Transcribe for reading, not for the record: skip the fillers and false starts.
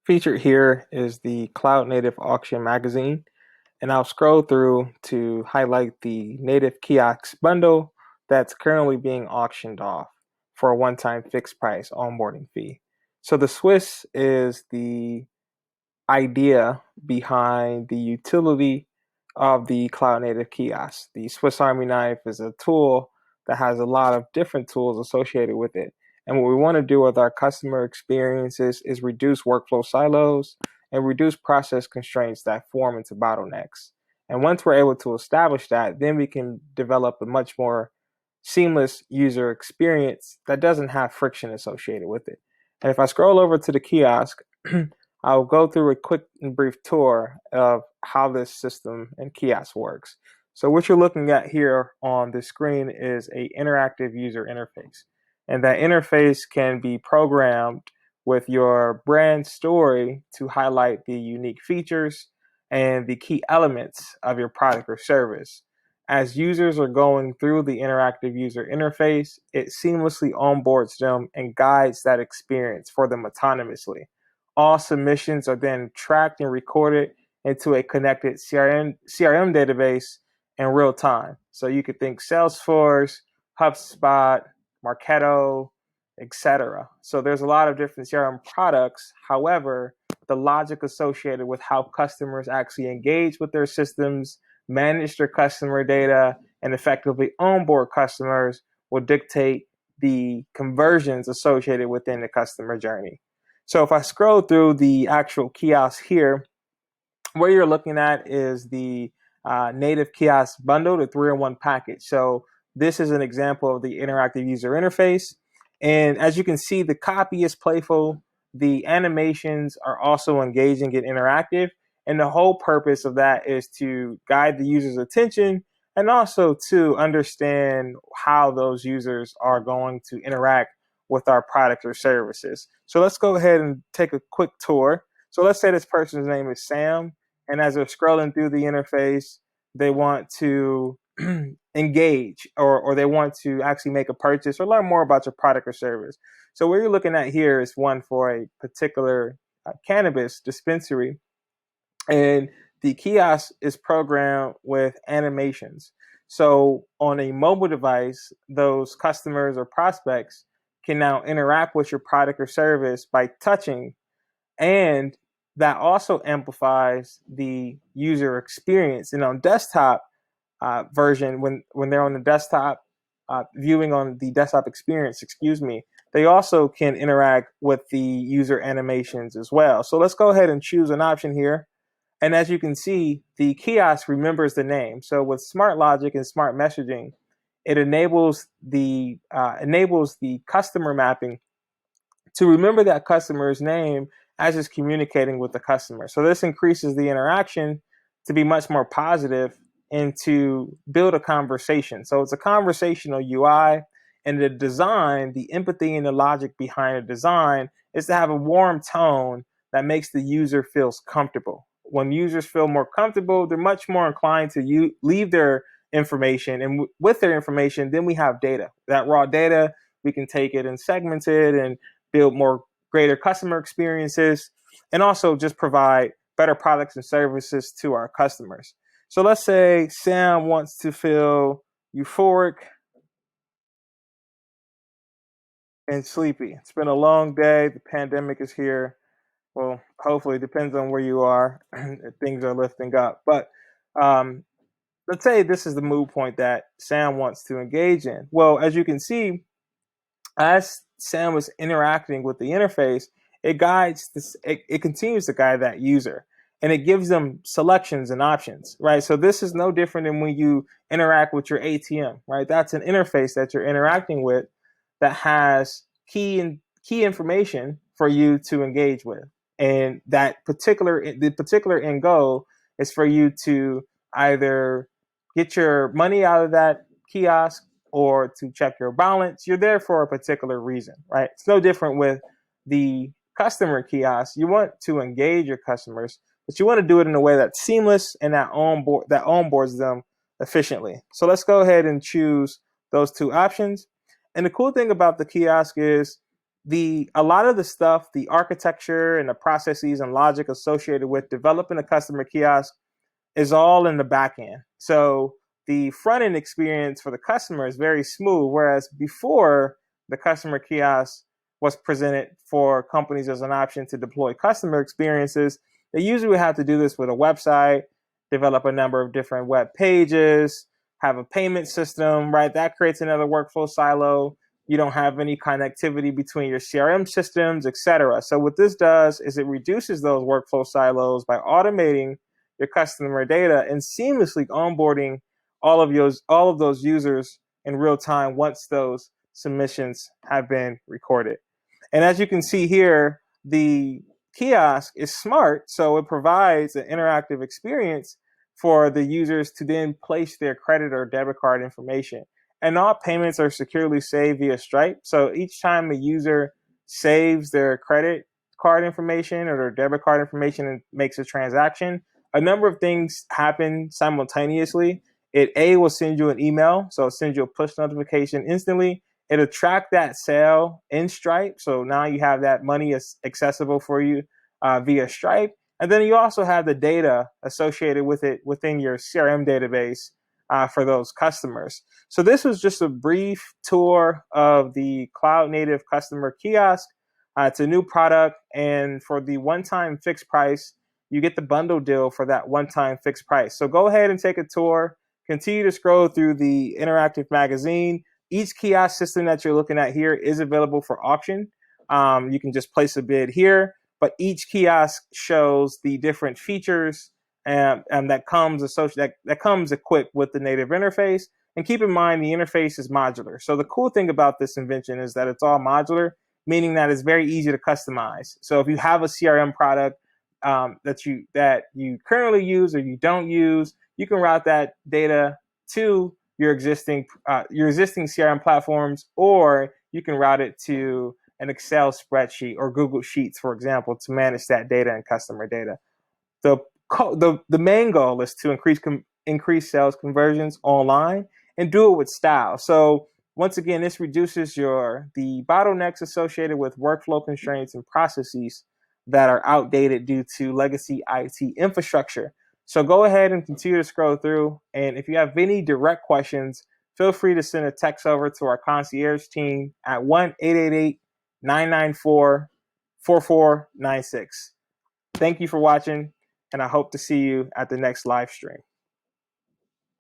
Featured here is the Cloud Native Auction Magazine, and I'll scroll through to highlight the Native Kiosk bundle that's currently being auctioned off for a one-time fixed price onboarding fee. So the Swiss is the idea behind the utility of the cloud native kiosk. The Swiss Army knife is a tool that has a lot of different tools associated with it. And what we want to do with our customer experiences is reduce workflow silos and reduce process constraints that form into bottlenecks. And once we're able to establish that, then we can develop a much more seamless user experience that doesn't have friction associated with it. And if I scroll over to the kiosk, I'll go through a quick and brief tour of how this system and kiosk works. So what you're looking at here on the screen is a interactive user interface. And that interface can be programmed with your brand story to highlight the unique features and the key elements of your product or service. As users are going through the interactive user interface, it seamlessly onboards them and guides that experience for them autonomously. All submissions are then tracked and recorded into a connected CRM database in real time. So you could think Salesforce, HubSpot, Marketo, etc. So there's a lot of different CRM products. However, the logic associated with how customers actually engage with their systems, manage their customer data, and effectively onboard customers will dictate the conversions associated within the customer journey. So if I scroll through the actual kiosk here, what you're looking at is the native kiosk bundle, the 3-in-1 package. So this is an example of the interactive user interface. And as you can see, the copy is playful. The animations are also engaging and interactive. And the whole purpose of that is to guide the user's attention and also to understand how those users are going to interact with our product or services. So let's go ahead and take a quick tour. So let's say this person's name is Sam, and as they're scrolling through the interface, they want to engage or they want to actually make a purchase or learn more about your product or service. So what you're looking at here is one for a particular cannabis dispensary, and the kiosk is programmed with animations. So on a mobile device, those customers or prospects can now interact with your product or service by touching, and that also amplifies the user experience. And on desktop version, when they're on the desktop viewing on the desktop experience, they also can interact with the user animations as well. So let's go ahead and choose an option here. And as you can see, the kiosk remembers the name. So with smart logic and smart messaging, it enables the customer mapping to remember that customer's name as it's communicating with the customer. So this increases the interaction to be much more positive and to build a conversation. So it's a conversational UI, and the design, the empathy and the logic behind the design is to have a warm tone that makes the user feels comfortable. When users feel more comfortable, they're much more inclined to leave their information, and with their information, then we have data. That raw data, we can take it and segment it and build more greater customer experiences, and also just provide better products and services to our customers. So let's say Sam wants to feel euphoric and sleepy. It's been a long day. The pandemic is here. Well, hopefully, it depends on where you are. Things are lifting up. But um, let's say this is the mood point that Sam wants to engage in. Well, as you can see, as Sam was interacting with the interface, it continues to guide that user, and it gives them selections and options, right? So this is no different than when you interact with your ATM, right? That's an interface that you're interacting with that has key information for you to engage with. And the particular end goal is for you to either get your money out of that kiosk or to check your balance. You're there for a particular reason, right? It's no different with the customer kiosk. You want to engage your customers, but you want to do it in a way that's seamless and that onboards them efficiently. So let's go ahead and choose those two options. And the cool thing about the kiosk is a lot of the stuff, the architecture and the processes and logic associated with developing a customer kiosk is all in the back end. So the front end experience for the customer is very smooth, whereas before the customer kiosk was presented for companies as an option to deploy customer experiences, they usually would have to do this with a website, develop a number of different web pages, have a payment system, right? That creates another workflow silo. You don't have any connectivity between your CRM systems, et cetera. So what this does is it reduces those workflow silos by automating your customer data and seamlessly onboarding all of those users in real time once those submissions have been recorded. And as you can see here, the kiosk is smart, so it provides an interactive experience for the users to then place their credit or debit card information. And all payments are securely saved via Stripe. So each time a user saves their credit card information or their debit card information and makes a transaction, a number of things happen simultaneously. It will send you an email, so it'll send you a push notification instantly. It'll track that sale in Stripe, so now you have that money accessible for you via Stripe. And then you also have the data associated with it within your CRM database for those customers. So this was just a brief tour of the cloud native customer kiosk. It's a new product, and for the one-time fixed price, you get the bundle deal for that one-time fixed price. So go ahead and take a tour. Continue to scroll through the interactive magazine. Each kiosk system that you're looking at here is available for auction. You can just place a bid here, but each kiosk shows the different features and that comes equipped with the native interface. And keep in mind, the interface is modular. So the cool thing about this invention is that it's all modular, meaning that it's very easy to customize. So if you have a CRM product that you currently use or you don't use, you can route that data to your existing CRM platforms, or you can route it to an Excel spreadsheet or Google Sheets, for example, to manage that data and customer data. The main goal is to increase sales conversions online and do it with style. So once again, this reduces the bottlenecks associated with workflow constraints and processes that are outdated due to legacy IT infrastructure. So go ahead and continue to scroll through. And if you have any direct questions, feel free to send a text over to our concierge team at 1-888-994-4496. Thank you for watching, and I hope to see you at the next live stream.